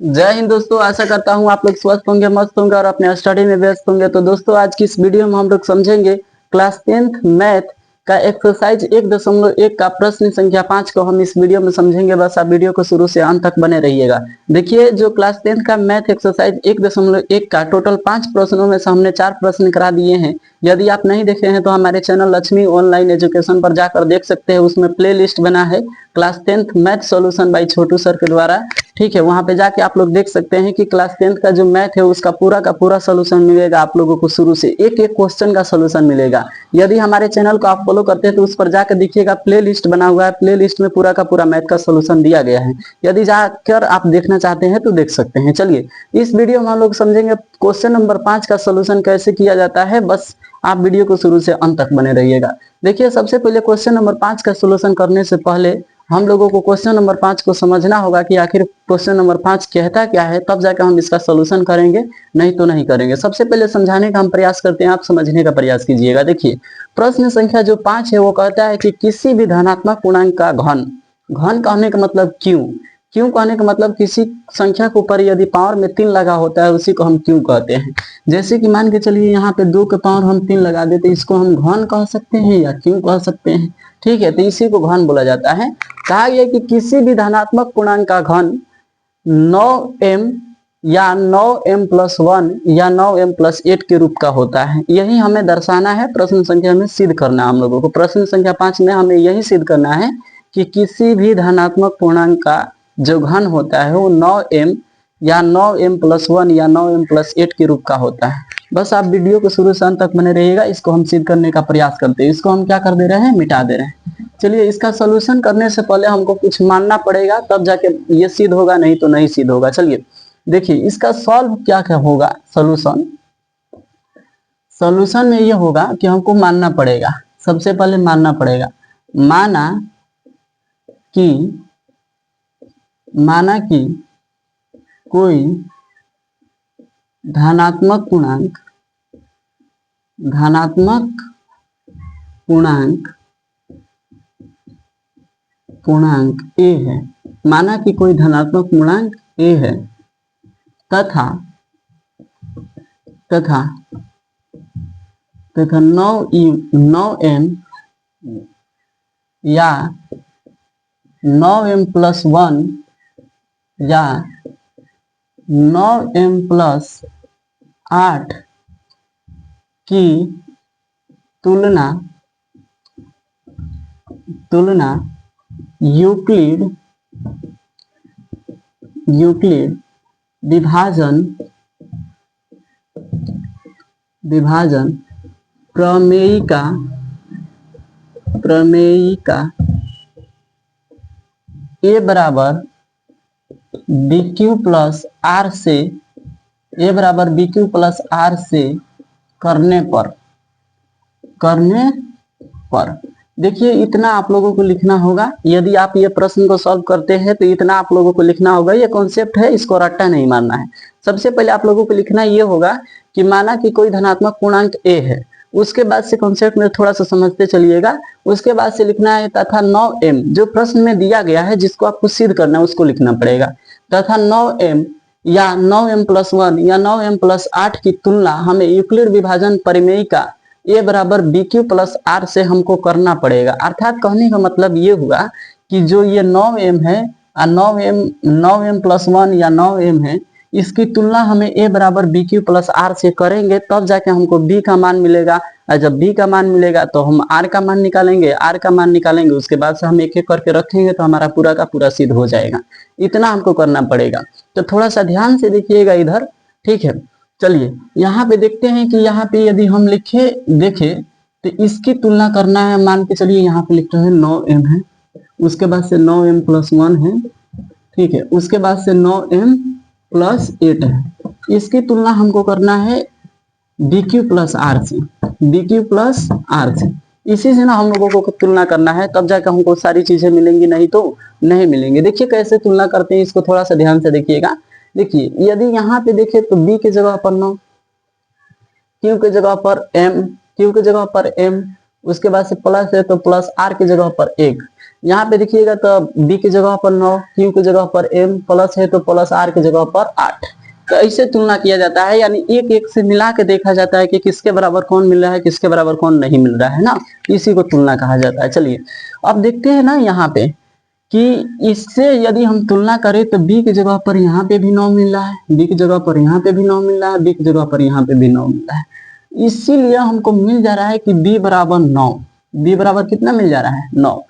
जय हिंद दोस्तों, आशा करता हूँ आप लोग स्वस्थ होंगे, मस्त होंगे और अपने स्टडी में व्यस्त होंगे। तो दोस्तों आज की इस वीडियो में हम लोग समझेंगे क्लास 10th मैथ का एक्सरसाइज 1.1 का प्रश्न संख्या 5 को हम इस वीडियो में समझेंगे। बस आप वीडियो को शुरू से अंत तक बने रहिएगा। देखिए, जो क्लास 10th का मैथ एक्सरसाइज 1.1 का टोटल 5 प्रश्नों में से हमने 4 प्रश्न करा दिए हैं। यदि आप नहीं देखे हैं तो हमारे चैनल लक्ष्मी ऑनलाइन एजुकेशन पर जाकर देख सकते हैं। उसमें प्ले लिस्ट बना है class 10th math solution by Chhotu sir के द्वारा। ठीक है, वहां पे जाके आप लोग देख सकते हैं कि क्लास 10th का जो मैथ है उसका पूरा का पूरा सोल्यूशन मिलेगा। आप लोगों को शुरू से एक एक क्वेश्चन का सोल्यूशन मिलेगा। यदि हमारे चैनल को आप फॉलो करते हैं तो उस पर जाकर देखिएगा, प्ले लिस्ट बना हुआ है। प्ले लिस्ट में पूरा का पूरा मैथ का सोल्यूशन दिया गया है। यदि जाकर आप देखना चाहते हैं तो देख सकते हैं। चलिए, इस वीडियो में हम लोग समझेंगे क्वेश्चन नंबर 5 का सोल्यूशन कैसे किया जाता है। बस आप वीडियो को शुरू से अंत तक बने रहिएगा। देखिए, सबसे पहले क्वेश्चन नंबर 5 का सोल्यूशन करने से पहले हम लोगों को क्वेश्चन नंबर 5 को समझना होगा कि आखिर क्वेश्चन नंबर 5 कहता क्या है, तब जाकर हम इसका सोल्यूशन करेंगे, नहीं तो नहीं करेंगे। सबसे पहले समझाने का हम प्रयास करते हैं, आप समझने का प्रयास कीजिएगा। देखिए, प्रश्न संख्या जो 5 है वो कहता है कि किसी भी धनात्मक पूर्णांक का घन। घन कहने का मतलब क्यों। क्यों कहने का मतलब किसी संख्या के ऊपर यदि पावर में 3 लगा होता है उसी को हम क्यों कहते हैं। जैसे कि मान के चलिए यहाँ पे 2 के पावर हम 3 लगा देते, इसको हम घन कह सकते हैं या क्यों कह सकते हैं। ठीक है, तो इसी को घन बोला जाता है। कहा गया कि किसी भी धनात्मक पूर्णांक का घन 9m या 9m+1 या 9m+8 के रूप का होता है। यही हमें दर्शाना है, प्रश्न संख्या में सिद्ध करना हम लोगों को। प्रश्न संख्या 5 में हमें यही सिद्ध करना है कि किसी भी धनात्मक पूर्णांक का जो घन होता है वो 9m या 9m+1 या 9m+8 के रूप का होता है। बस आप वीडियो को शुरू से अंत तक बने रहिएगा। इसको हम सिद्ध करने का प्रयास करते हैं। इसको हम क्या कर दे रहे हैं, मिटा दे रहे हैं। चलिए, इसका सोल्यूशन करने से पहले हमको कुछ मानना पड़ेगा, तब जाके ये सिद्ध होगा, नहीं तो नहीं सिद्ध होगा। चलिए देखिए, इसका सॉल्व क्या क्या होगा। सोल्यूशन में ये होगा कि हमको मानना पड़ेगा। सबसे पहले मानना पड़ेगा, माना कि कोई धनात्मक पूर्णांक ए है। माना कि कोई धनात्मक पूर्णांक ए है तथा 9m या 9m+1 या 9m+8 की तुलना यूक्लिड विभाजन प्रमेयिका ए बराबर BQ+R से करने पर देखिए, इतना आप लोगों को लिखना होगा। यदि आप ये प्रश्न को सॉल्व करते हैं तो इतना आप लोगों को लिखना होगा। ये कॉन्सेप्ट है, इसको रट्टा नहीं मारना है। सबसे पहले आप लोगों को लिखना ये होगा कि माना कि कोई धनात्मक पूर्णांक ए है। उसके बाद से कॉन्सेप्ट में थोड़ा सा समझते चलिएगा। उसके बाद से लिखना है तथा 9m जो प्रश्न में दिया गया है, जिसको आपको सिद्ध करना है, उसको लिखना पड़ेगा। तथा 9m या 9m+1 या 9m+8 की तुलना हमें यूक्लिड विभाजन प्रमेयिका ए बराबर BQ+R से हमको करना पड़ेगा। अर्थात कहने का मतलब ये हुआ कि जो ये 9m है और 9m+1 या 9m है, इसकी तुलना हमें ए बराबर BQ+R से करेंगे, तब जाके हमको B का मान मिलेगा। और जब B का मान मिलेगा तो हम R का मान निकालेंगे। उसके बाद से हम एक एक करके रखेंगे तो हमारा पूरा का पूरा सिद्ध हो जाएगा। इतना हमको करना पड़ेगा। तो थोड़ा सा ध्यान से देखिएगा इधर। ठीक है, चलिए यहाँ पे देखते हैं कि यहाँ पे यदि हम देखें तो इसकी तुलना करना है। मान के चलिए यहाँ पे लिखते हैं 9m है, उसके बाद से 9m+1 है। ठीक है, उसके बाद से 9m+8 है। इसकी तुलना हमको करना है BQ+R से। इसी से ना हम लोगों को तुलना करना है, तब जाकर हमको सारी चीजें मिलेंगी, नहीं तो नहीं मिलेंगे। देखिए कैसे तुलना करते हैं, इसको थोड़ा सा ध्यान से देखिएगा। देखिए, यदि यहाँ पे देखें तो B की जगह पर 9, Q की जगह पर M, उसके बाद से प्लस है तो प्लस आर की जगह पर 1। यहाँ पे देखिएगा तो बी की जगह पर 9, क्यू की जगह पर m, प्लस है तो प्लस आर की जगह पर 8। तो ऐसे तुलना किया जाता है, यानी एक एक से मिला के देखा जाता है कि किसके बराबर कौन मिल रहा है, किसके बराबर कौन नहीं मिल रहा है ना, इसी को तुलना कहा जाता है। चलिए अब देखते हैं ना यहाँ पे कि इससे यदि हम तुलना करें तो b की जगह पर यहाँ पे भी 9 मिल रहा है, b की जगह पर यहाँ पे भी 9 मिल रहा है, b की जगह पर यहाँ पे भी 9 मिल रहा है। इसीलिए हमको मिल जा रहा है कि b बराबर 9। b बराबर कितना मिल जा रहा है, 9।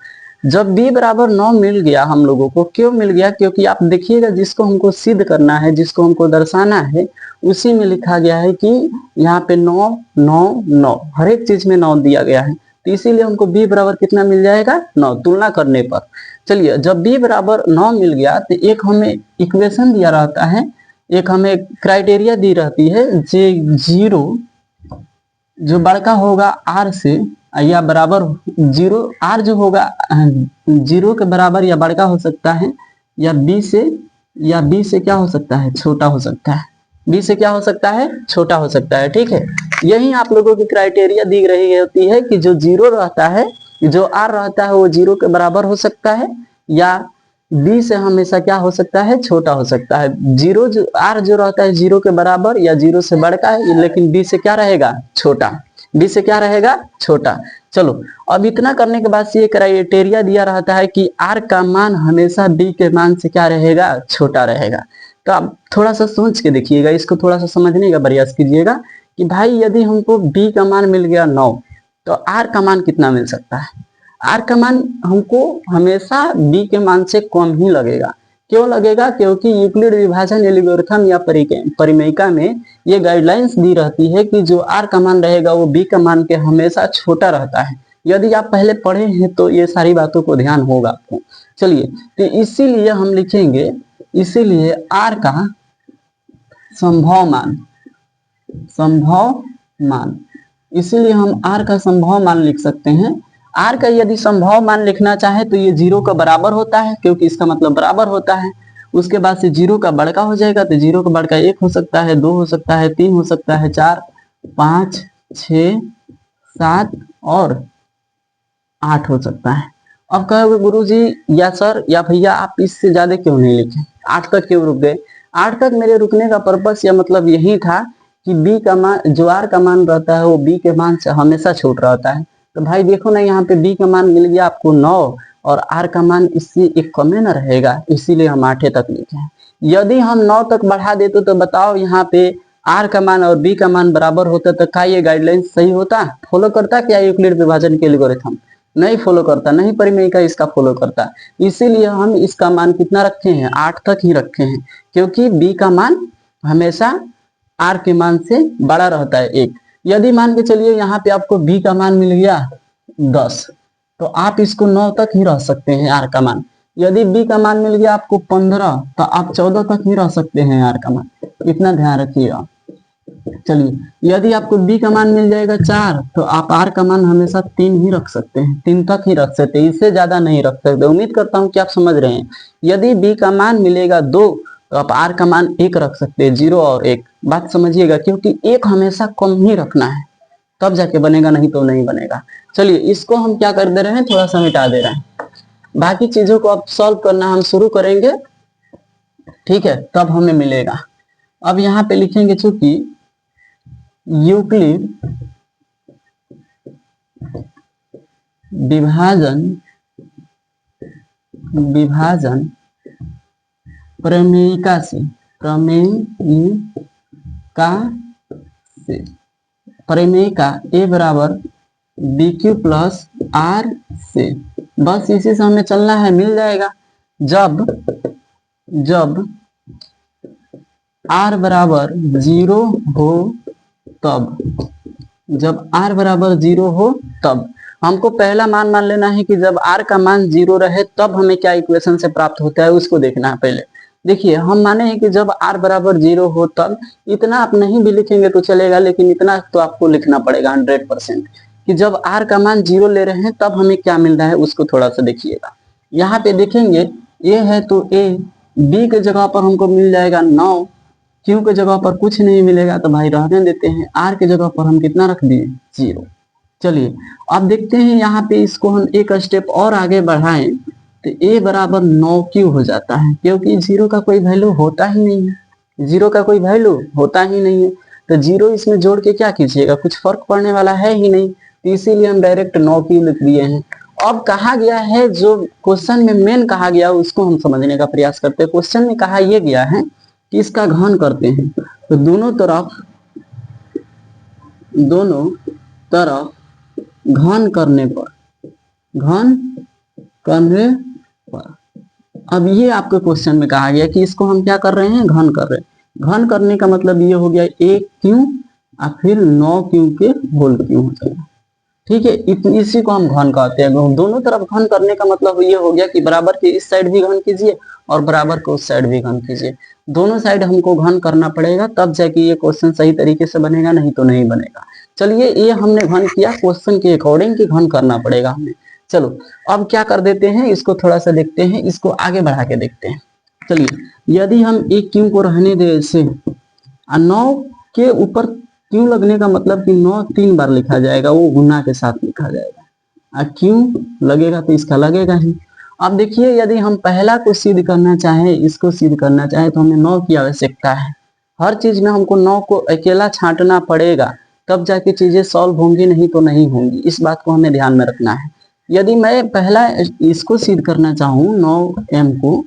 जब b बराबर 9 मिल गया हम लोगों को, क्यों मिल गया, क्योंकि आप देखिएगा जिसको हमको सिद्ध करना है, जिसको हमको दर्शाना है, उसी में लिखा गया है कि यहाँ पे 9 9 9, हर एक चीज में 9 दिया गया है। तो इसीलिए हमको b बराबर कितना मिल जाएगा, 9 तुलना करने पर। चलिए जब b बराबर 9 मिल गया तो एक हमें इक्वेशन दिया रहता है, एक हमें क्राइटेरिया दी रहती है, जे जीरो जो बड़का होगा r से या बराबर, जीरो r जो होगा जीरो के बराबर या बड़का हो सकता है, या b से क्या हो सकता है, छोटा हो सकता है। b से क्या हो सकता है, छोटा हो सकता है। ठीक है, यही आप लोगों की क्राइटेरिया दी रही होती है कि जो जीरो रहता है, जो r रहता है वो जीरो के बराबर हो सकता है, या b से हमेशा क्या हो सकता है, छोटा हो सकता है। जीरो जो r जो रहता है जीरो के बराबर या जीरो से बढ़का है, लेकिन b से क्या रहेगा, छोटा। b से क्या रहेगा, छोटा। चलो अब इतना करने के बाद से ये क्राइटेरिया दिया रहता है कि r का मान हमेशा b के मान से क्या रहेगा, छोटा रहेगा। तो आप थोड़ा सा सोच के देखिएगा, इसको थोड़ा सा समझने का प्रयास कीजिएगा कि भाई यदि हमको b का मान मिल गया 9 तो r का मान कितना मिल सकता है। r का मान हमको हमेशा b के मान से कम ही लगेगा। क्यों लगेगा, क्योंकि यूक्लिड विभाजन एल्गोरिथम या परिमेयिका में ये गाइडलाइंस दी रहती है कि जो r का मान रहेगा वो b का मान के हमेशा छोटा रहता है। यदि आप पहले पढ़े हैं तो ये सारी बातों को ध्यान होगा आपको। चलिए तो इसीलिए हम लिखेंगे, इसीलिए r का संभव मान, इसीलिए हम r का संभव मान लिख सकते हैं। r का यदि संभव मान लिखना चाहे तो ये 0 का बराबर होता है, क्योंकि इसका मतलब बराबर होता है। उसके बाद से 0 का बड़का हो जाएगा तो 0 का बड़का 1 हो सकता है, 2 हो सकता है, 3 हो सकता है, 4 5 6 7 और 8 हो सकता है। अब कहोगे गुरुजी या सर या भैया आप इससे ज्यादा क्यों नहीं लिखे, 8 तक क्यों रुक गए। 8 तक मेरे रुकने का पर्पस या मतलब यही था कि b का मान, जो r का मान रहता है वो b के मान से हमेशा छोटा रहता है। तो भाई देखो ना यहाँ पे b का मान मिल गया आपको 9 और r का मान इससे एक कम ना रहेगा, इसीलिए हम 8 तक लिखे हैं। यदि हम 9 तक बढ़ा देते तो बताओ यहाँ पे r का मान और b का मान बराबर होता तो क्या ये गाइडलाइन सही होता, फॉलो करता क्या यूक्लिड विभाजन के एल्गोरिथम, नहीं फॉलो करता, नहीं परिमेयिका इसका फॉलो करता। इसीलिए हम इसका मान कितना रखे हैं, 8 तक ही रखे हैं, क्योंकि b का मान हमेशा r के मान से बड़ा रहता है 1। यदि मान के चलिए यहाँ पे आपको b का मान मिल गया 10 तो आप इसको 9 तक ही रह सकते हैं r का मान। यदि b का मान मिल गया आपको 15 तो आप 14 तक ही रह सकते हैं r का मान, इतना ध्यान रखिएगा। चलिए यदि आपको b का मान मिल जाएगा 4 तो आप r का मान हमेशा 3 ही रख सकते हैं, 3 तक ही रख सकते हैं, इससे ज्यादा नहीं रख सकते। उम्मीद करता हूँ कि आप समझ रहे हैं। यदि b का मान मिलेगा 2 तो आप r का मान 1 रख सकते हैं, 0 और 1। बात समझिएगा, क्योंकि 1 हमेशा कम ही रखना है, तब जाके बनेगा, नहीं तो नहीं बनेगा। चलिए इसको हम क्या कर दे रहे हैं, थोड़ा सा मिटा दे रहे हैं। बाकी चीजों को अब सॉल्व करना हम शुरू करेंगे, ठीक है, तब हमें मिलेगा। अब यहाँ पे लिखेंगे चूंकि यूक्लिड विभाजन प्रमेयिका से a बराबर bq प्लस r से, बस इसी से हमें चलना है, मिल जाएगा। जब r बराबर 0 हो तब, जब r बराबर 0 हो तब हमको पहला मान लेना है कि जब r का मान 0 रहे तब हमें क्या इक्वेशन से प्राप्त होता है उसको देखना है। पहले देखिए हम माने हैं कि जब r बराबर 0 हो तब, इतना आप नहीं भी लिखेंगे तो चलेगा, लेकिन इतना तो आपको लिखना पड़ेगा 100% कि जब r का मान 0 ले रहे हैं तब हमें क्या मिल रहा है उसको थोड़ा सा देखिएगा। यहाँ पे देखेंगे a है तो a, b के जगह पर हमको मिल जाएगा 9, q के जगह पर कुछ नहीं मिलेगा तो भाई रहने देते हैं, r के जगह पर हम कितना रख दिए 0। चलिए अब देखते हैं यहाँ पे, इसको हम एक स्टेप और आगे बढ़ाएं तो a बराबर 9 क्यों हो जाता है, क्योंकि जीरो का कोई वैल्यू होता ही नहीं है, जीरो का कोई वैल्यू होता ही नहीं है, तो जीरो इसमें जोड़ के क्या कीजिएगा, कुछ फर्क पड़ने वाला है ही नहीं, तो इसीलिए हम डायरेक्ट 9 क्यों लिख दिए हैं। अब कहा गया है, जो क्वेश्चन में मेन कहा गया उसको हम समझने का प्रयास करते हैं। क्वेश्चन में कहा यह गया है कि इसका घन करते हैं, तो दोनों तरफ घन करने पर अब ये आपके क्वेश्चन में कहा गया कि इसको हम क्या कर रहे हैं, घन कर रहे हैं। घन करने का मतलब ये हो गया 1 क्यों और फिर 9 क्यों के होल क्यों हो जाएगा, ठीक है। इसी को हम घन कहते हैं। दोनों तरफ घन करने का मतलब ये हो गया कि बराबर के इस साइड भी घन कीजिए और बराबर के उस साइड भी घन कीजिए, दोनों साइड हमको घन करना पड़ेगा, तब जाके ये क्वेश्चन सही तरीके से बनेगा, नहीं तो नहीं बनेगा। चलिए ये हमने घन किया, क्वेश्चन के अकॉर्डिंग कि घन करना पड़ेगा हमें। चलो अब क्या कर देते हैं, इसको थोड़ा सा देखते हैं, इसको आगे बढ़ा के देखते हैं। चलिए यदि हम एक क्यों को रहने दे ऐसे, 9 के ऊपर क्यों लगने का मतलब कि 9 3 बार लिखा जाएगा, वो गुना के साथ लिखा जाएगा, और क्यों लगेगा तो इसका लगेगा ही। अब देखिए यदि हम पहला को सिद्ध करना चाहें, इसको सिद्ध करना चाहें, तो हमें 9 की आवश्यकता है। हर चीज में हमको 9 को अकेला छांटना पड़ेगा, तब जाके चीजें सॉल्व होंगी, नहीं तो नहीं होंगी। इस बात को हमें ध्यान में रखना है। यदि मैं पहला इसको सिद्ध करना चाहूँ 9m को,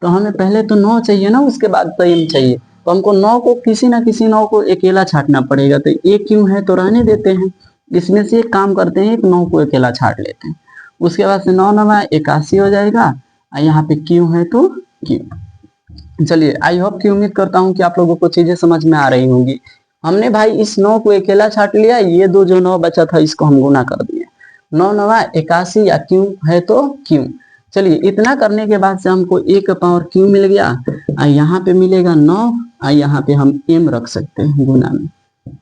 तो हमें पहले तो 9 चाहिए ना, उसके बाद तो m चाहिए, तो हमको 9 को किसी ना किसी 9 को अकेला छांटना पड़ेगा। तो एक क्यों है तो रहने देते हैं, इसमें से एक काम करते हैं, एक 9 को अकेला छांट लेते हैं, उसके बाद से 9 9 81 हो जाएगा, और यहाँ पे क्यों है तो क्यों। चलिए आई होप की उम्मीद करता हूँ कि आप लोगों को चीजें समझ में आ रही होंगी। हमने भाई इस 9 को अकेला छाट लिया, ये दो जो 9 बचा था इसको हम गुना कर दिए, 9 9 81 या क्यों है तो क्यों। चलिए इतना करने के बाद से हमको एक पावर क्यों मिल गया, और यहाँ पे मिलेगा 9, और यहाँ पे हम m रख सकते हैं गुना में।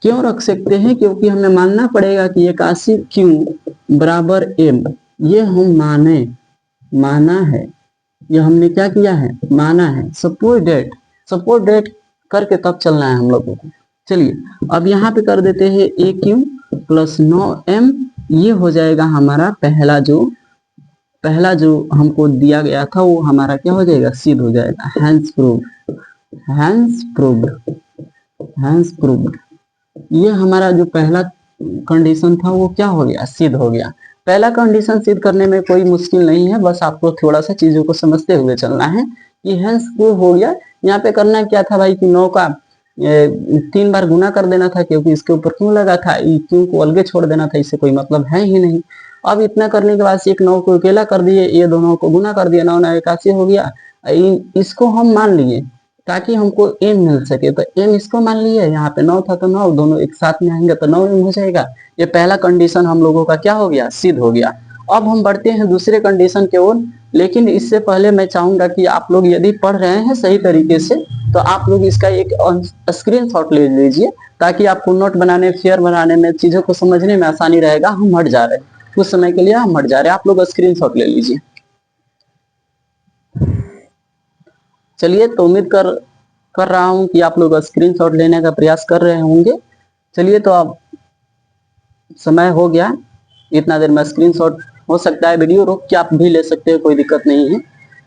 क्यों रख सकते हैं, क्योंकि हमें मानना पड़ेगा कि 81 क्यों बराबर m, ये हम माना है, ये हमने क्या किया है, माना है। सपोज डेट करके तब चलना है हम लोगों को। चलिए अब यहाँ पे कर देते हैं a क्यों प्लस 9m, ये हो जाएगा हमारा पहला जो हमको दिया गया था वो हमारा क्या हो जाएगा, सिद्ध हो जाएगा। हैंस प्रूव्ड, ये हमारा जो पहला कंडीशन था वो क्या हो गया, सिद्ध हो गया। पहला कंडीशन सिद्ध करने में कोई मुश्किल नहीं है, बस आपको थोड़ा सा चीजों को समझते हुए चलना है कि हैंस प्रूव हो गया। यहाँ पे करना क्या था भाई कि 9 का 3 बार गुना कर देना था, क्योंकि इसके ऊपर क्यों लगा था, क्यों को अलगे छोड़ देना था, इससे कोई मतलब है ही नहीं। अब इतना करने के बाद एक 9 को अकेला कर दिए, ये दोनों को गुना कर दिया, 9 9 81 हो गया। इसको हम मान लिए ताकि हमको m मिल सके, तो m इसको मान लिए, यहाँ पे 9 था तो 9 दोनों एक साथ में आएंगे तो 9m हो जाएगा। ये पहला कंडीशन हम लोगों का क्या हो गया, सिद्ध हो गया। अब हम बढ़ते हैं दूसरे कंडीशन की ओर, लेकिन इससे पहले मैं चाहूंगा कि आप लोग यदि पढ़ रहे हैं सही तरीके से तो आप लोग इसका एक स्क्रीनशॉट ले लीजिए, ताकि आपको नोट बनाने, फेयर बनाने में, चीजों को समझने में आसानी रहेगा। हम हट जा रहे हैं कुछ समय के लिए, हम हट जा रहे हैं, आप लोग स्क्रीनशॉट ले लीजिए। चलिए तो उम्मीद कर रहा हूं कि आप लोग स्क्रीनशॉट लेने का प्रयास कर रहे होंगे। चलिए तो अब समय हो गया, इतना देर में स्क्रीनशॉट हो सकता है वीडियो रोक के आप भी ले सकते हैं, कोई दिक्कत नहीं है।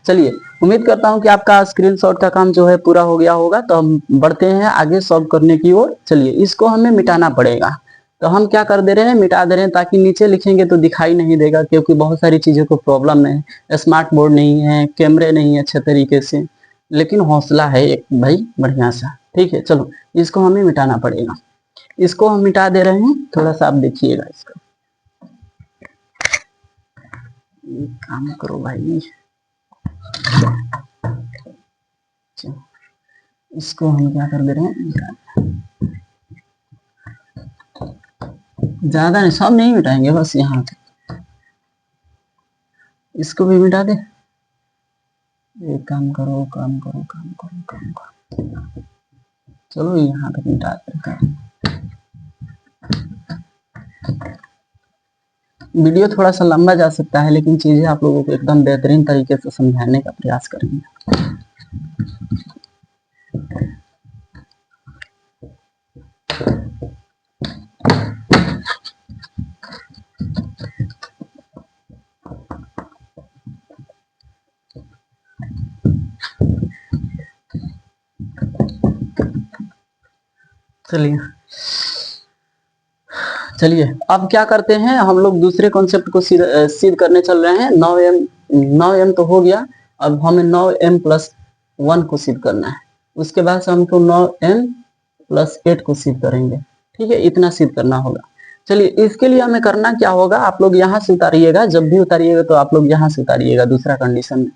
चलिए उम्मीद करता हूं कि आपका स्क्रीनशॉट का काम जो है पूरा हो गया होगा। तो हम बढ़ते हैं आगे सॉल्व करने की ओर। चलिए इसको हमें मिटाना पड़ेगा, तो हम क्या कर दे रहे हैं, मिटा दे रहे हैं, ताकि नीचे लिखेंगे तो दिखाई नहीं देगा, क्योंकि बहुत सारी चीजों को प्रॉब्लम है, स्मार्ट बोर्ड नहीं है, कैमरे नहीं है अच्छे तरीके से, लेकिन हौसला है एक भाई बढ़िया सा। ठीक है चलो इसको हमें मिटाना पड़ेगा, इसको हम मिटा दे रहे हैं, थोड़ा सा आप देखिएगा इसका। काम करो भाई, इसको हम क्या कर दे रहे हैं, ज्यादा नहीं, सब नहीं मिटाएंगे, बस यहाँ तक, इसको भी मिटा दे। एक काम करो, चलो यहाँ तक मिटा दे। वीडियो थोड़ा सा लंबा जा सकता है, लेकिन चीजें आप लोगों को एकदम बेहतरीन तरीके से समझाने का प्रयास करेंगे। चलिए चलिए अब क्या करते हैं, हम लोग दूसरे कॉन्सेप्ट को सिद्ध करने चल रहे हैं। 9m तो हो गया, अब हमें 9m+1 को सिद्ध करना है। उसके बाद से हमको 9m+8 को सिद्ध करेंगे। ठीक है, इतना सिद्ध करना होगा। चलिए इसके लिए हमें करना क्या होगा, आप लोग यहाँ से उतारिएगा, जब भी उतारिएगा तो आप लोग यहाँ से उतारिएगा। दूसरा कंडीशन में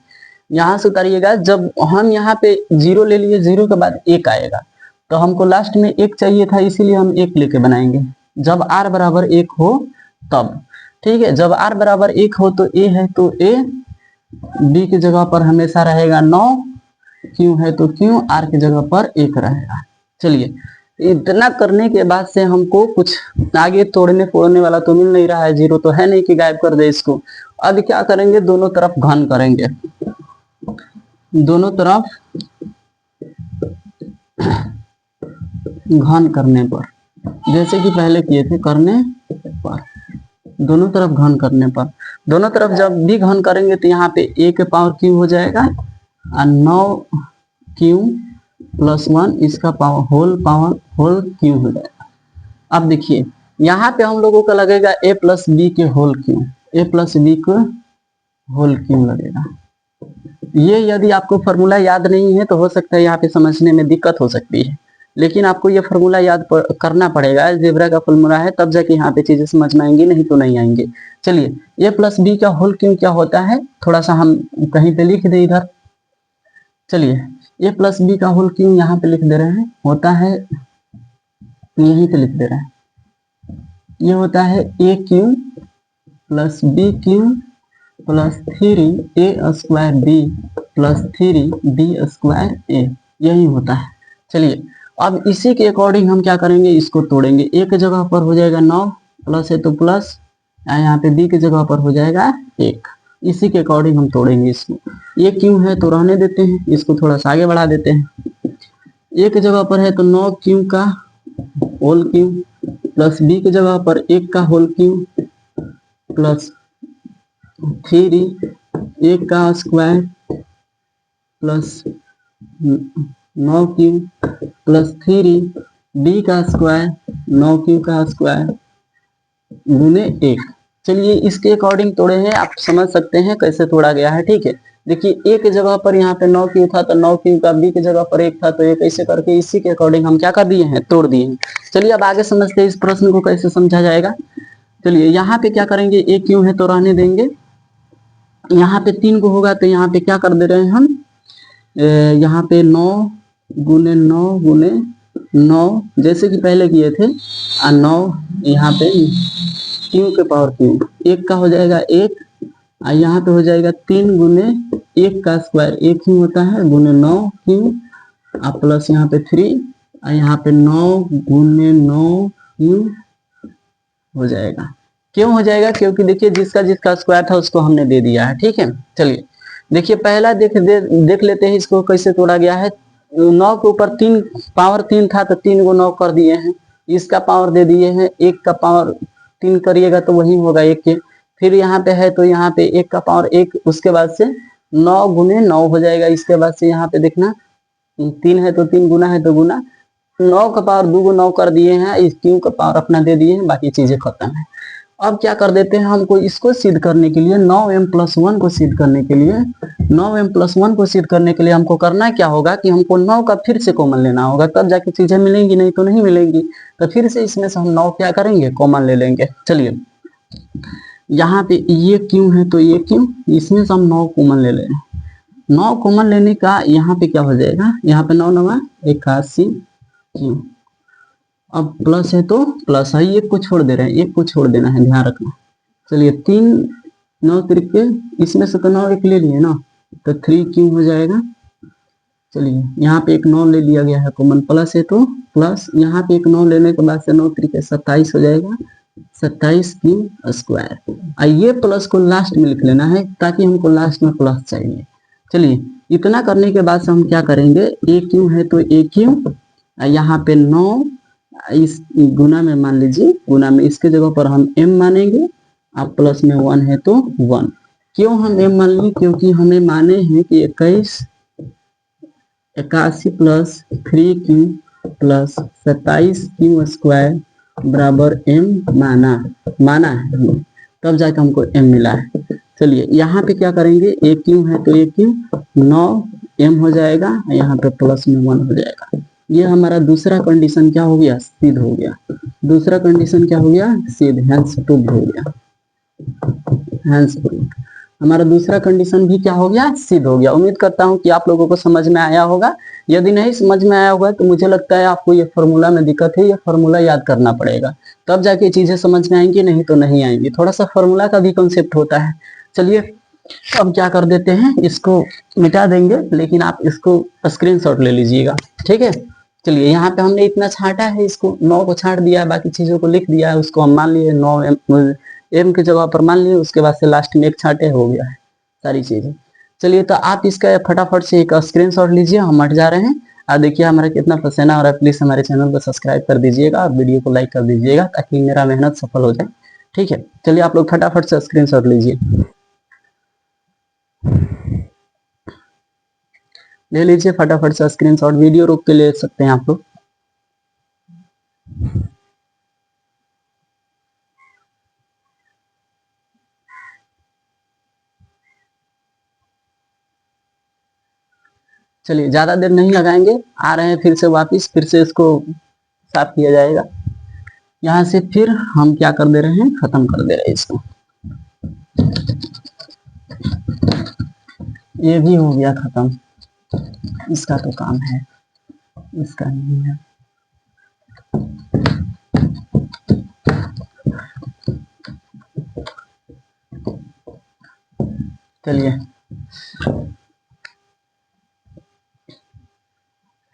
यहाँ से उतारिएगा, जब हम यहाँ पे 0 ले लिए, 0 के बाद 1 आएगा, तो हमको लास्ट में 1 चाहिए था, इसीलिए हम 1 लेके बनाएंगे जब r बराबर 1 हो तब। ठीक है, जब r बराबर 1 हो तो a है तो a, b की जगह पर हमेशा रहेगा 9, q है तो q, r की जगह पर 1 रहेगा। चलिए इतना करने के बाद से हमको कुछ आगे तोड़ने फोड़ने वाला तो मिल नहीं रहा है, 0 तो है नहीं कि गायब कर दे इसको। अब क्या करेंगे, दोनों तरफ घन करेंगे, दोनों तरफ घन करने पर, जैसे कि पहले किए थे, करने पर, दोनों तरफ घन करने पर, दोनों तरफ जब भी घन करेंगे तो यहाँ पे a के पावर q हो जाएगा और 9q+1 इसका पावर होल q हो जाएगा। अब देखिए यहाँ पे हम लोगों का लगेगा a+b के होल q, a+b को होल q लगेगा। ये यदि आपको फॉर्मूला याद नहीं है तो हो सकता है यहाँ पे समझने में दिक्कत हो सकती है, लेकिन आपको ये फॉर्मूला याद करना पड़ेगा। अलजेब्रा का फॉर्मूला है, तब जाके यहाँ पे चीजें समझ में आएंगी, नहीं तो नहीं आएंगे। चलिए a+b का होल क्यों क्या होता है, थोड़ा सा हम कहीं पे लिख दे इधर। चलिए a+b का होल क्यों यहाँ पे लिख दे रहे हैं, होता है यहीं पे लिख दे रहे हैं, ये होता है a3+b+3a²b+3b²a, यही होता है। चलिए अब इसी के अकॉर्डिंग हम क्या करेंगे, इसको तोड़ेंगे। a की जगह पर हो जाएगा 9, प्लस है तो प्लस, यहाँ पे b की जगह पर हो जाएगा 1। इसी के अकॉर्डिंग हम तोड़ेंगे इसको। ये क्यों है तो रहने देते हैं, इसको थोड़ा सा आगे बढ़ा देते हैं। a की जगह पर है तो 9q का होल क्यू, प्लस b की जगह पर 1 का होल क्यू, प्लस 3 1 का square, plus 9q plus 3 b का स्क्वायर, 9q का स्क्वायर गुने 1। चलिए इसके अकॉर्डिंग तोड़े हैं, आप समझ सकते हैं कैसे तोड़ा गया है। ठीक है, देखिए a की जगह पर यहाँ पे 9q था तो 9q का, b की जगह पर 1 था तो 1, ऐसे करके इसी के अकॉर्डिंग हम क्या कर दिए हैं, तोड़ दिए हैं। चलिए अब आगे समझते हैं इस प्रश्न को कैसे समझा जाएगा। चलिए यहाँ पे क्या करेंगे, a क्यों है तो रहने देंगे, यहाँ पे 3 को होगा तो यहाँ पे क्या कर दे रहे हैं हम, यहाँ पे 9 गुने 9 गुने 9 जैसे कि पहले किए थे, और 9 यहाँ पे q के पावर q, 1 का हो जाएगा 1, और यहाँ पे हो जाएगा 3 गुने 1 का स्क्वायर, 1 ही होता है, गुने 9q, और प्लस यहाँ पे 3, और यहाँ पे 9 गुने 9q हो जाएगा। क्यों हो जाएगा, क्योंकि देखिए जिसका जिसका स्क्वायर था उसको हमने दे दिया है। ठीक है, चलिए देखिए पहला देख लेते हैं इसको कैसे तोड़ा गया है। 9 के ऊपर 3 पावर 3 था तो 3 को 9 कर दिए हैं, इसका पावर दे दिए हैं, 1 का पावर 3 करिएगा तो वही होगा 1 के, फिर यहाँ पे है तो यहाँ पे 1 का पावर 1, उसके बाद से 9 गुने 9 हो जाएगा। इसके बाद से यहाँ पे देखना 3 है तो 3, गुना है तो गुना, 9 का पावर 2 को 9 कर दिए हैं, इस क्यू का पावर अपना दे दिए हैं, बाकी चीजें खत्म है। अब क्या कर देते हैं, हमको इसको सिद्ध करने के लिए 9m+1 को सिद्ध करने के लिए 9m+1 को सिद्ध करने के लिए हमको करना क्या होगा कि हमको 9 का फिर से कॉमन लेना होगा, तब जाके चीजें मिलेंगी, नहीं तो नहीं मिलेंगी। तो फिर से इसमें से हम 9 क्या करेंगे, कॉमन ले लेंगे। चलिए यहाँ पे ये क्यों है तो ये क्यों, इसमें से हम 9 कॉमन ले लें। 9 कॉमन लेने का यहाँ पे क्या हो जाएगा, यहाँ पे 9 9 81 क्यों, अब प्लस है तो प्लस है, एक को छोड़ दे रहे हैं, एक को छोड़ देना है, ध्यान रखना। चलिए 3 9 तिरके, इसमें से तो 9 एक ले लिए ना, तो 3 क्यों हो जाएगा। चलिए यहाँ पे एक 9 ले लिया गया है कॉमन, प्लस है तो प्लस, यहाँ पे एक 9 लेने के बाद से 9 तिरके 27 हो जाएगा, 27 क्यू स्क्वायर। ये प्लस को लास्ट में लिख लेना है ताकि हमको लास्ट में प्लस चाहिए। चलिए इतना करने के बाद से हम क्या करेंगे, ए क्यू है तो ए क्यू, यहाँ पे 9 इस गुना में मान लीजिए, गुना में इसके जगह पर हम m मानेंगे, अब प्लस में 1 है तो 1। क्यों हम m मान लिए, क्योंकि हमें माने हैं कि 81 प्लस 3q प्लस 27q² बराबर m माना है, तब जाके हमको m मिला है। चलिए यहाँ पे क्या करेंगे, एक क्यू है तो एक क्यू 9m हो जाएगा, यहाँ पे प्लस में 1 हो जाएगा। ये हमारा दूसरा कंडीशन क्या हो गया, सिद्ध हो गया। दूसरा कंडीशन क्या हो गया, सिद्ध, हेंस प्रूव्ड हो गया, हेंस प्रूव्ड। हमारा दूसरा कंडीशन भी क्या हो गया, सिद्ध हो गया। उम्मीद करता हूँ कि आप लोगों को समझ में आया होगा। यदि नहीं समझ में आया होगा तो मुझे लगता है आपको ये फॉर्मूला में दिक्कत है, ये फॉर्मूला याद करना पड़ेगा, तब जाके चीजें समझ में आएंगी, नहीं तो नहीं आएंगी। थोड़ा सा फॉर्मूला का भी कॉन्सेप्ट होता है। चलिए अब क्या कर देते हैं, इसको मिटा देंगे, लेकिन आप इसको स्क्रीनशॉट ले लीजिएगा, ठीक है। चलिए यहाँ पे हमने इतना छांटा है, इसको 9 को छांट दिया है, बाकी चीजों को लिख दिया है। उसको हम मान लिए 9 m की जगह पर मान लिए, उसके बाद से लास्ट में एक छांटे हो गया है सारी चीजें। चलिए तो आप इसका फटाफट से एक स्क्रीनशॉट लीजिए, हम हट जा रहे हैं। और देखिए हमारा कितना पसीना हो रहा है। प्लीज हमारे चैनल को सब्सक्राइब कर दीजिएगा और वीडियो को लाइक कर दीजिएगा, ताकि मेरा मेहनत सफल हो जाए, ठीक है। चलिए आप लोग फटाफट से स्क्रीनशॉट लीजिए, ले लीजिए फटाफट से स्क्रीनशॉट। वीडियो रोक के ले सकते हैं आप लोग। चलिए ज्यादा देर नहीं लगाएंगे, आ रहे हैं फिर से वापिस, फिर से इसको साफ किया जाएगा। यहाँ से फिर हम क्या कर दे रहे हैं, खत्म कर दे रहे हैं इसको। ये भी हो गया खत्म, इसका तो काम है, इसका नहीं है।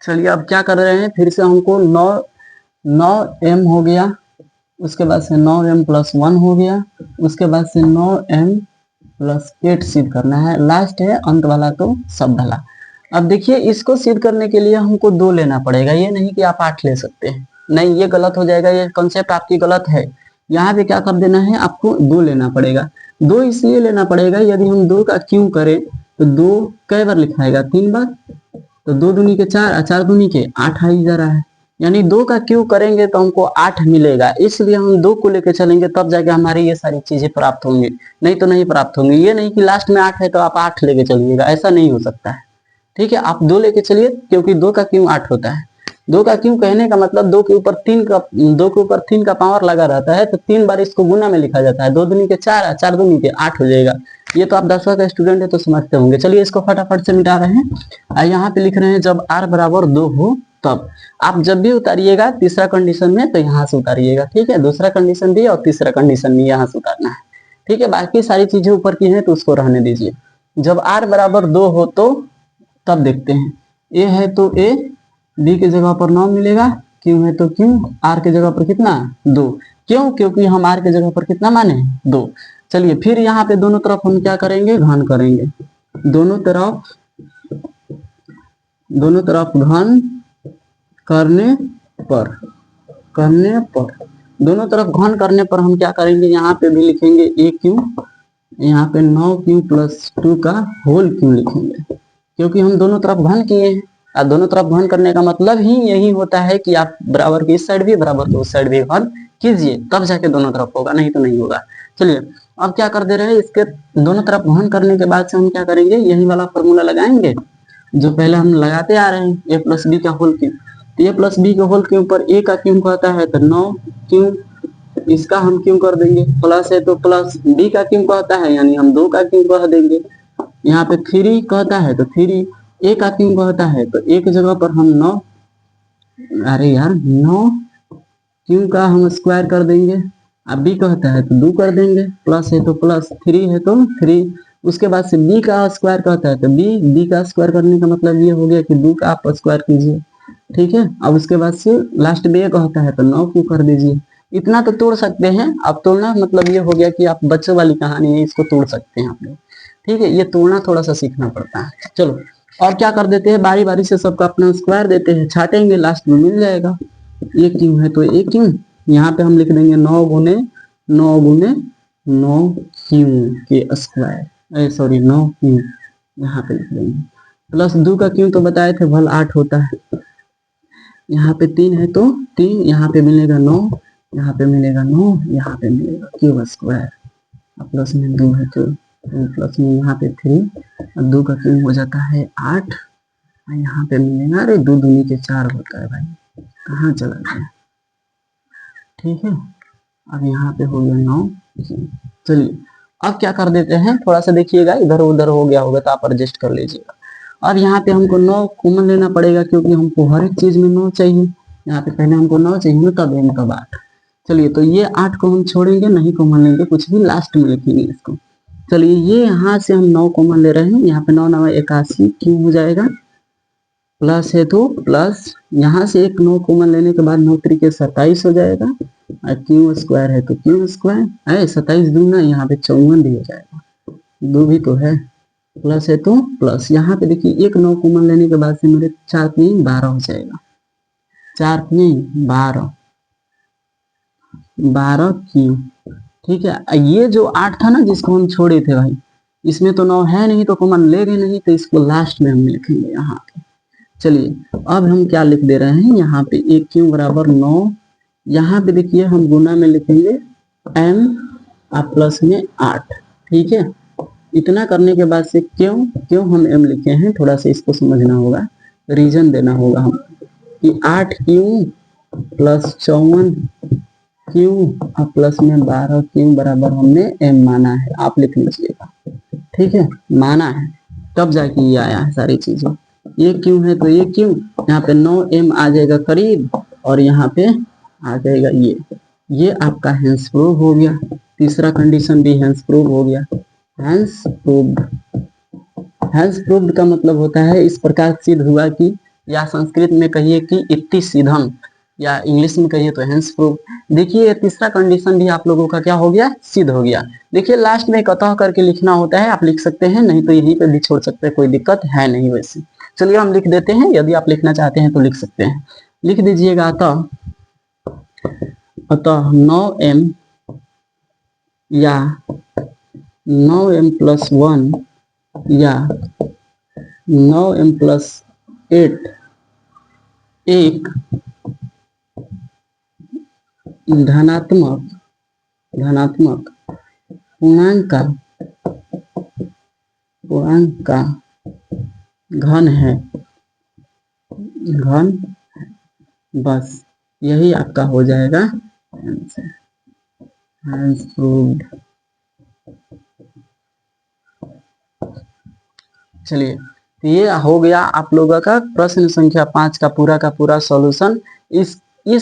चलिए अब क्या कर रहे हैं, फिर से हमको 9m हो गया, उसके बाद से 9m प्लस 1 हो गया, उसके बाद से 9m प्लस 8 सिद्ध करना है। लास्ट है अंत वाला तो सब भला। अब देखिए इसको सिद्ध करने के लिए हमको 2 लेना पड़ेगा, ये नहीं कि आप 8 ले सकते हैं, नहीं, ये गलत हो जाएगा, ये कॉन्सेप्ट आपकी गलत है। यहाँ पे क्या कर देना है, आपको 2 लेना पड़ेगा। 2 इसलिए लेना पड़ेगा, यदि हम 2 का क्यों करें तो 2 कई बार लिखाएगा, 3 बार, तो 2 दूनी के 4, 4 दूनी के 8 आ ही जा रहा है, यानी 2 का क्यू करेंगे तो हमको 8 मिलेगा। इसलिए हम 2 को लेके चलेंगे, तब जाके हमारी ये सारी चीजें प्राप्त होंगी, नहीं तो नहीं प्राप्त होंगी। ये नहीं कि लास्ट में 8 है तो आप 8 लेके चलिएगा, ऐसा नहीं हो सकता है, ठीक है। आप 2 लेके चलिए, क्योंकि 2 का क्यू 8 होता है। 2 का क्यू कहने का मतलब 2 के ऊपर 3 का पावर लगा रहता है, तो 3 बार इसको गुना में लिखा जाता है। 2 दूनी के 4, 4 दूनी के 8 हो जाएगा। ये तो आप 10वीं का स्टूडेंट है तो समझते होंगे। चलिए इसको फटाफट से मिटा रहे हैं। यहाँ पे लिख रहे हैं जब r बराबर 2 हो तब। आप जब भी उतारिएगा तीसरा कंडीशन में तो यहाँ से उतारिएगा, ठीक है। दूसरा कंडीशन भी और तीसरा कंडीशन भी यहाँ से उतारना है, ठीक है। बाकी सारी चीजें ऊपर की हैं तो उसको रहने दीजिए। जब r बराबर 2 हो तो तब देखते हैं। a है तो a, b की जगह पर 9 मिलेगा, q है तो q, r के जगह पर कितना 2, क्यों, क्योंकि हम r के जगह पर कितना माने 2। चलिए फिर यहाँ पे दोनों तरफ हम क्या करेंगे, घन करेंगे। दोनों तरफ घन करने पर दोनों तरफ घन करने पर हम क्या करेंगे, यहाँ पे भी लिखेंगे a क्यू, यहाँ पे 9q प्लस 2 का होल क्यू लिखेंगे, क्योंकि हम दोनों तरफ घन किए हैं। और दोनों तरफ घन करने का मतलब ही यही होता है कि आप बराबर की इस साइड भी बराबर की उस साइड भी घन कीजिए, तब जाके दोनों तरफ होगा, नहीं तो नहीं होगा। चलिए अब क्या कर दे रहे हैं, इसके दोनों तरफ घन करने के बाद से हम क्या करेंगे, यही वाला फॉर्मूला लगाएंगे जो पहले हम लगाते आ रहे हैं, a प्लस बी का होल क्यू। तो a प्लस बी के होल के ऊपर a का क्यू कहता है तो 9q, इसका हम क्यों कर देंगे, प्लस है तो प्लस, b का क्यों कहता है यानी हम 2 का क्यों कह देंगे। यहाँ पे 3 कहता है तो 3, a का क्यों कहता है तो a की जगह पर हम 9, अरे यार 9 क्यों का हम स्क्वायर कर देंगे। अब b कहता है तो 2 कर देंगे, प्लस है तो प्लस, 3 है तो 3। उसके बाद से b का स्क्वायर कहता है तो b का स्क्वायर करने का मतलब ये हो गया कि 2 का आप स्क्वायर कीजिए, ठीक है। अब उसके बाद से लास्ट में ये कहता है तो 9 क्यों कर दीजिए। इतना तो तोड़ सकते हैं। अब तोड़ना मतलब ये हो गया कि आप बच्चों वाली कहानी है, इसको तोड़ सकते हैं आप लोग, ठीक है। ये तोड़ना थोड़ा सा सीखना पड़ता है। चलो और क्या कर देते हैं, बारी बारी से सबका अपना स्क्वायर देते हैं, छाटेंगे, लास्ट में मिल जाएगा। ये क्यों है तो ये क्यों, यहाँ पे हम लिख देंगे 9 गुने 9 क्यू के स्क्वायर, सॉरी 9 क्यू, यहाँ पे लिख देंगे। प्लस 2 का क्यों तो बताए थे भल 8 होता है, यहाँ पे 3 है तो 3, यहाँ पे मिलेगा 9, यहाँ पे मिलेगा 9, यहाँ पे मिलेगा क्यूब स्क्वायर, प्लस में 2 है तो 2 प्लस में यहाँ पे 3, और 2 का क्यूब हो जाता है 8, और यहाँ पे मिलेगा, अरे 2 दूनी के 4 होता है भाई, कहाँ चला गया, ठीक है। अब यहाँ पे हो गया 9। चलिए अब क्या कर देते हैं, थोड़ा सा देखिएगा, इधर उधर हो गया होगा तो आप एडजस्ट कर लीजिएगा। अब यहाँ पे हमको 9 कॉमन लेना पड़ेगा क्योंकि हमको हर एक चीज में 9 चाहिए। यहाँ पे पहले हमको 9 चाहिए, तब m तब 8। चलिए तो ये 8 को हम छोड़ेंगे, नहीं कॉमन लेंगे, कुछ भी लास्ट में लिखेंगे इसको। चलिए ये यहाँ से हम 9 कॉमन ले रहे हैं, यहाँ पे 9 9 81 क्यों हो जाएगा, प्लस है तो प्लस, यहाँ से एक 9 कॉमन लेने के बाद 9 3 के 27 हो जाएगा, और क्यू स्क्वायर है तो क्यू स्क्वायर है 27 दूना, यहाँ पे 54 भी हो जाएगा, 2 भी तो है, प्लस है तो प्लस, यहाँ पे देखिए एक 9 कॉमन लेने के बाद से मेरे 4 3 12 हो जाएगा, 4 3 12 12 क्यू, ठीक है। ये जो 8 था ना जिसको हम छोड़े थे भाई, इसमें तो 9 है नहीं तो कॉमन ले गए नहीं, तो इसको लास्ट में हम लिखेंगे यहाँ पे। चलिए अब हम क्या लिख दे रहे हैं, यहाँ पे एक क्यू बराबर 9, यहाँ पे देखिए हम गुना में लिखेंगे m और प्लस में 8, ठीक है। इतना करने के बाद से क्यों हम m लिखे हैं, थोड़ा सा इसको समझना होगा, रीजन देना होगा हम कि 8 क्यू प्लस 54 क्यू और प्लस में 12 क्यू बराबर हमने m माना है, आप लिख लीजिएगा, ठीक है, माना है तब जाके ये आया है सारी चीजें। ये क्यों है तो ये क्यों, यहाँ पे 9m आ जाएगा करीब, और यहाँ पे आ जाएगा ये आपका हैंस प्रूव हो गया। तीसरा कंडीशन भी हैंस प्रूव हो गया। हैंस प्रूव्ड का मतलब होता है इस प्रकार सिद्ध हुआ कि, या संस्कृत में कहिए कि इत्ति सिद्धम, या इंग्लिश में कहिए तो हैंस प्रूव। देखिए तीसरा कंडीशन भी आप लोगों का क्या हो गया, सिद्ध हो गया। देखिए लास्ट में कतः करके लिखना होता है, आप लिख सकते हैं, नहीं तो यहीं पे भी छोड़ सकते हैं, कोई दिक्कत है नहीं वैसे। चलिए हम लिख देते हैं, यदि आप लिखना चाहते हैं तो लिख सकते हैं, लिख दीजिएगा। अतः 9m या 9m प्लस 1 या 9m प्लस 8 एक धनात्मक पूर्णांक का घन है, बस यही आपका हो जाएगा हैंस प्रूव्ड। चलिए तो ये हो गया आप लोगों का प्रश्न संख्या 5 का पूरा सॉल्यूशन। इस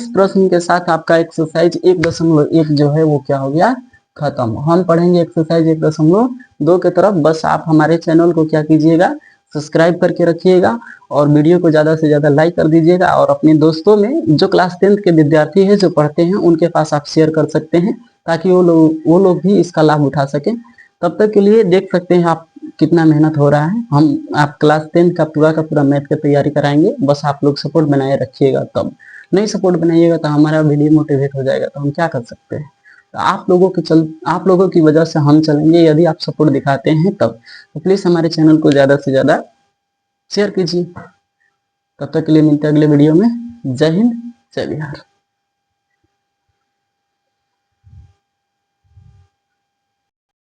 प्रश्न के साथ आपका एक्सरसाइज 1.1 जो है वो क्या हो गया, खत्म। हम पढ़ेंगे एक्सरसाइज 1.2 के तरफ। बस आप हमारे चैनल को क्या कीजिएगा, सब्सक्राइब करके रखिएगा, और वीडियो को ज़्यादा से ज़्यादा लाइक कर दीजिएगा, और अपने दोस्तों में जो क्लास 10th के विद्यार्थी हैं जो पढ़ते हैं उनके पास आप शेयर कर सकते हैं, ताकि वो लोग भी इसका लाभ उठा सकें। तब तक के लिए देख सकते हैं आप कितना मेहनत हो रहा है। आप क्लास 10th का पूरा मैथ की तैयारी कराएंगे, बस आप लोग सपोर्ट बनाए रखिएगा। तब नहीं सपोर्ट बनाइएगा तो हमारा भी डिमोटिवेट हो जाएगा, तो हम क्या कर सकते हैं। तो आप लोगों की वजह से हम चलेंगे, यदि आप सपोर्ट दिखाते हैं तब। तो प्लीज हमारे चैनल को ज्यादा से ज्यादा शेयर कीजिए। तब तक के लिए मिलते हैं अगले वीडियो में। जय हिंद, जय बिहार।